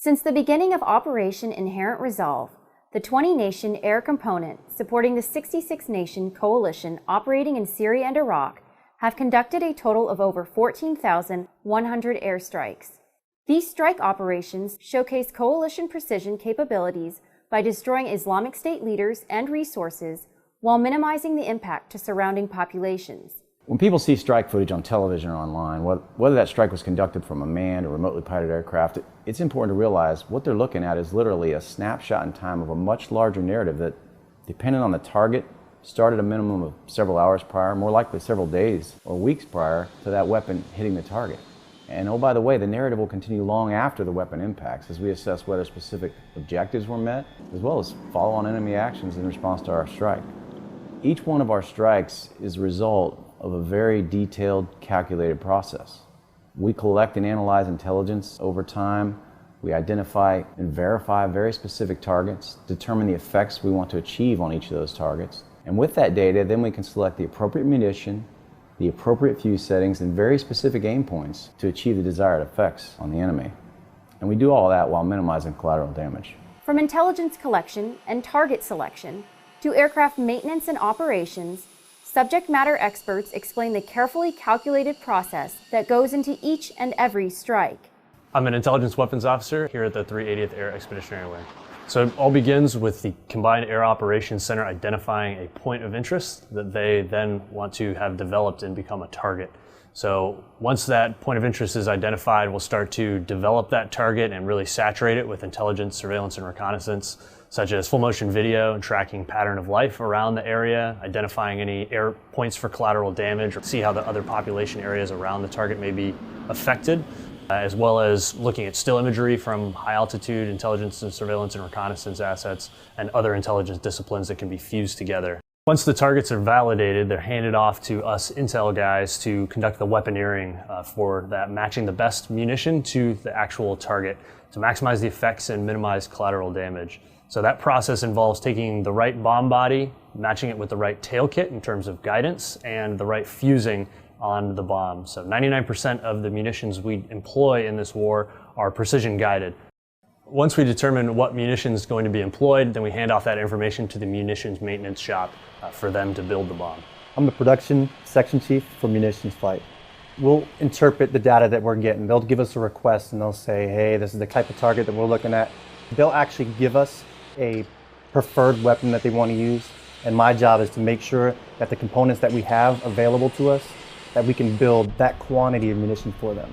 Since the beginning of Operation Inherent Resolve, the 20-nation air component supporting the 66-nation coalition operating in Syria and Iraq have conducted a total of over 14,100 airstrikes. These strike operations showcase coalition precision capabilities by destroying Islamic State leaders and resources while minimizing the impact to surrounding populations. When people see strike footage on television or online, whether that strike was conducted from a manned or remotely piloted aircraft, it's important to realize what they're looking at is literally a snapshot in time of a much larger narrative that, depending on the target, started a minimum of several hours prior, more likely several days or weeks prior to that weapon hitting the target. And oh, by the way, the narrative will continue long after the weapon impacts as we assess whether specific objectives were met, as well as follow-on enemy actions in response to our strike. Each one of our strikes is a result of a very detailed, calculated process. We collect and analyze intelligence over time. We identify and verify very specific targets, determine the effects we want to achieve on each of those targets. And with that data, then we can select the appropriate munition, the appropriate fuse settings, and very specific aim points to achieve the desired effects on the enemy. And we do all that while minimizing collateral damage. From intelligence collection and target selection to aircraft maintenance and operations, subject matter experts explain the carefully calculated process that goes into each and every strike. I'm an intelligence weapons officer here at the 380th Air Expeditionary Wing. So it all begins with the Combined Air Operations Center identifying a point of interest that they then want to have developed and become a target. So once that point of interest is identified, we'll start to develop that target and really saturate it with intelligence, surveillance, and reconnaissance, such as full motion video and tracking pattern of life around the area, identifying any air points for collateral damage, or see how the other population areas around the target may be affected, as well as looking at still imagery from high altitude intelligence and surveillance and reconnaissance assets and other intelligence disciplines that can be fused together. Once the targets are validated, they're handed off to us intel guys to conduct the weaponeering for that, matching the best munition to the actual target to maximize the effects and minimize collateral damage. So that process involves taking the right bomb body, matching it with the right tail kit in terms of guidance, and the right fusing on the bomb. So 99% of the munitions we employ in this war are precision guided. Once we determine what munitions is going to be employed, then we hand off that information to the munitions maintenance shop for them to build the bomb. I'm the production section chief for munitions flight. We'll interpret the data that we're getting. They'll give us a request and they'll say, hey, this is the type of target that we're looking at. They'll actually give us a preferred weapon that they want to use, and my job is to make sure that the components that we have available to us, that we can build that quantity of munitions for them.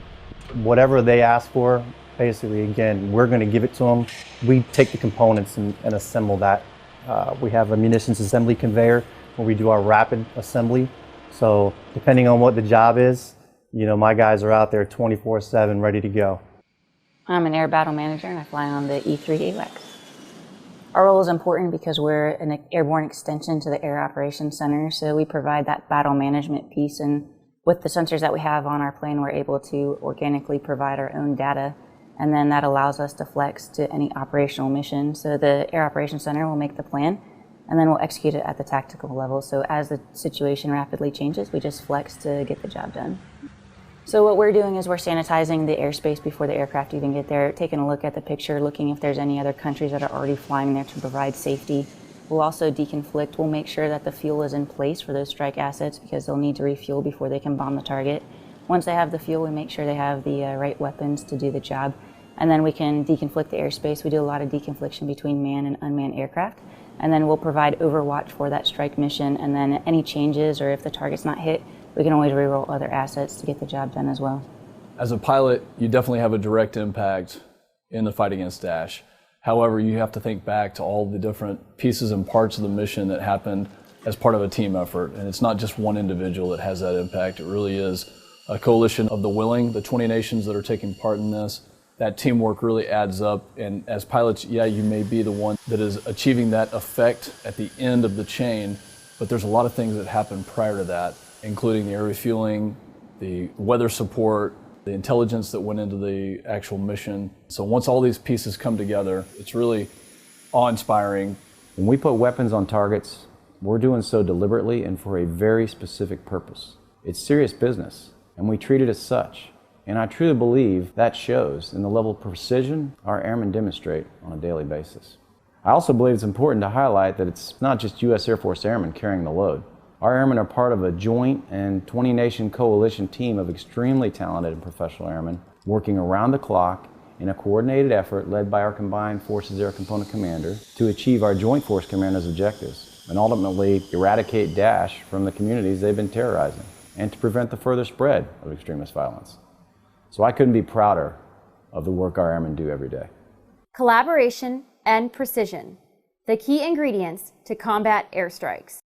Whatever they ask for, basically, again, we're going to give it to them. We take the components and assemble that. We have a munitions assembly conveyor where we do our rapid assembly. So depending on what the job is, you know, my guys are out there 24/7 ready to go. I'm an air battle manager and I fly on the E3 AWACS. Our role is important because we're an airborne extension to the Air Operations Center, so we provide that battle management piece, and with the sensors that we have on our plane, we're able to organically provide our own data, and then that allows us to flex to any operational mission. So the Air Operations Center will make the plan, and then we'll execute it at the tactical level. So as the situation rapidly changes, we just flex to get the job done. So what we're doing is we're sanitizing the airspace before the aircraft even get there, taking a look at the picture, looking if there's any other countries that are already flying there to provide safety. We'll also deconflict. We'll make sure that the fuel is in place for those strike assets because they'll need to refuel before they can bomb the target. Once they have the fuel, we make sure they have the right weapons to do the job. And then we can deconflict the airspace. We do a lot of deconfliction between manned and unmanned aircraft. And then we'll provide overwatch for that strike mission. And then any changes or if the target's not hit, we can always reroll other assets to get the job done as well. As a pilot, you definitely have a direct impact in the fight against Daesh. However, you have to think back to all the different pieces and parts of the mission that happened as part of a team effort. And it's not just one individual that has that impact. It really is a coalition of the willing, the 20 nations that are taking part in this. That teamwork really adds up. And as pilots, yeah, you may be the one that is achieving that effect at the end of the chain, but there's a lot of things that happen prior to that, including the air refueling, the weather support, the intelligence that went into the actual mission. So once all these pieces come together, it's really awe-inspiring. When we put weapons on targets, we're doing so deliberately and for a very specific purpose. It's serious business, and we treat it as such. And I truly believe that shows in the level of precision our airmen demonstrate on a daily basis. I also believe it's important to highlight that it's not just U.S. Air Force airmen carrying the load. Our airmen are part of a joint and 20-nation coalition team of extremely talented and professional airmen working around the clock in a coordinated effort led by our Combined Forces Air Component Commander to achieve our Joint Force Commander's objectives and ultimately eradicate Daesh from the communities they've been terrorizing and to prevent the further spread of extremist violence. So I couldn't be prouder of the work our airmen do every day. Collaboration and precision, the key ingredients to combat airstrikes.